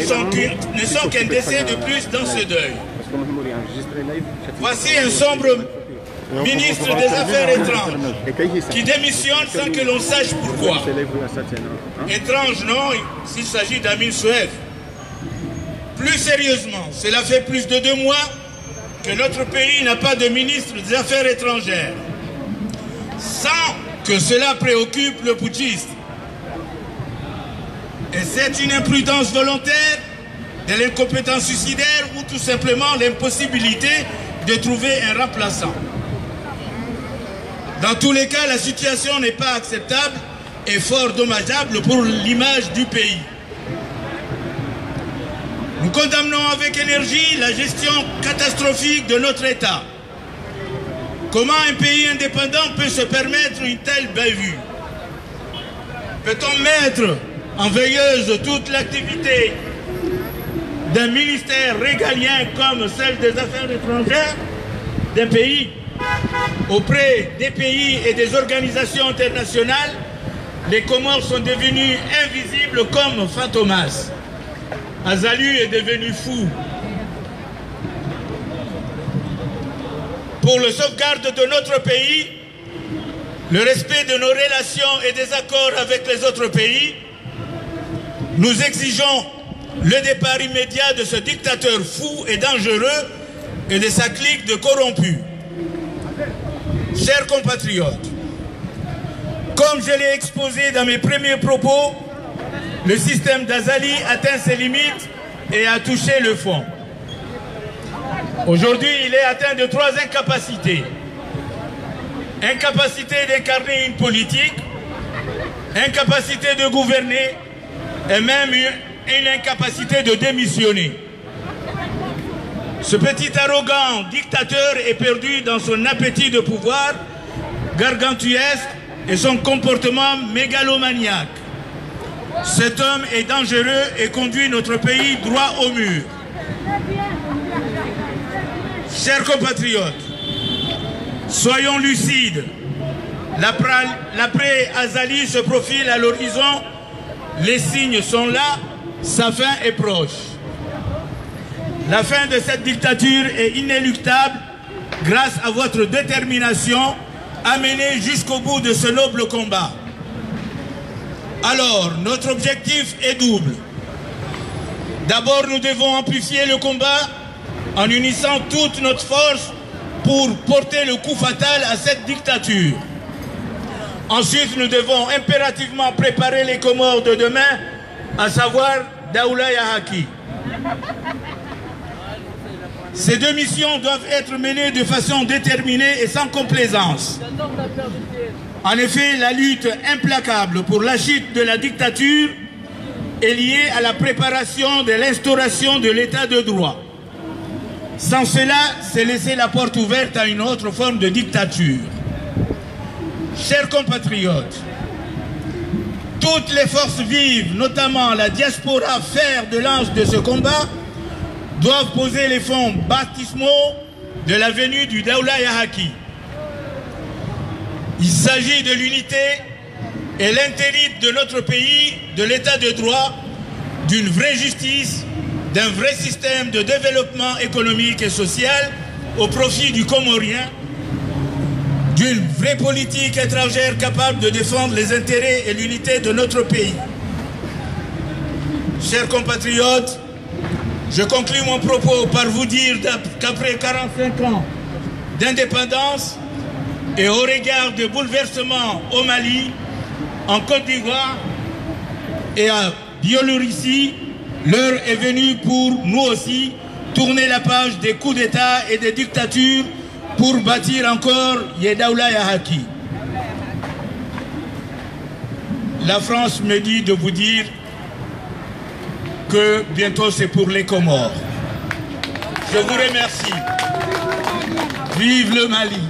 ne sont qu'un décès de plus dans ce deuil. Voici un sombre ministre des Affaires étrangères qui démissionne sans que l'on sache pourquoi. Étrange, non, s'il s'agit d'Amin Souef. Plus sérieusement, cela fait plus de 2 mois que notre pays n'a pas de ministre des Affaires étrangères, sans que cela préoccupe le putschiste. Et c'est une imprudence volontaire, de l'incompétence suicidaire ou tout simplement l'impossibilité de trouver un remplaçant. Dans tous les cas, la situation n'est pas acceptable et fort dommageable pour l'image du pays. Nous condamnons avec énergie la gestion catastrophique de notre État. Comment un pays indépendant peut se permettre une telle bévue? Peut-on mettre en veilleuse toute l'activité d'un ministère régalien comme celle des Affaires étrangères d'un pays auprès des pays et des organisations internationales? Les Comores sont devenus invisibles comme Fantomas. Azalu est devenu fou. Pour le sauvegarde de notre pays, le respect de nos relations et des accords avec les autres pays, nous exigeons le départ immédiat de ce dictateur fou et dangereux et de sa clique de corrompus. Chers compatriotes, comme je l'ai exposé dans mes premiers propos, le système d'Azali atteint ses limites et a touché le fond. Aujourd'hui, il est atteint de 3 incapacités. Incapacité d'incarner une politique, incapacité de gouverner et même une incapacité de démissionner. Ce petit arrogant dictateur est perdu dans son appétit de pouvoir gargantuesque et son comportement mégalomaniaque. Cet homme est dangereux et conduit notre pays droit au mur. Chers compatriotes, soyons lucides. L'après-Azali se profile à l'horizon. Les signes sont là, sa fin est proche. La fin de cette dictature est inéluctable grâce à votre détermination à mener jusqu'au bout de ce noble combat. Alors, notre objectif est double. D'abord, nous devons amplifier le combat en unissant toute notre force pour porter le coup fatal à cette dictature. Ensuite, nous devons impérativement préparer les Comores de demain, à savoir Daoula Yahaki. Ces 2 missions doivent être menées de façon déterminée et sans complaisance. En effet, la lutte implacable pour la chute de la dictature est liée à la préparation de l'instauration de l'état de droit. Sans cela, c'est laisser la porte ouverte à une autre forme de dictature. Chers compatriotes, toutes les forces vives, notamment la diaspora fer de lance de ce combat, doivent poser les fonds baptismaux de la venue du Daoula Yahaki. Il s'agit de l'unité et l'intégrité de notre pays, de l'état de droit, d'une vraie justice, d'un vrai système de développement économique et social au profit du Comorien, d'une vraie politique étrangère capable de défendre les intérêts et l'unité de notre pays. Chers compatriotes, je conclus mon propos par vous dire qu'après 45 ans d'indépendance et au regard de bouleversements au Mali, en Côte d'Ivoire et à Biélorussie, l'heure est venue pour nous aussi tourner la page des coups d'État et des dictatures pour bâtir encore Daoula Yahaki. La France me dit de vous dire que bientôt c'est pour les Comores. Je vous remercie. Vive le Mali.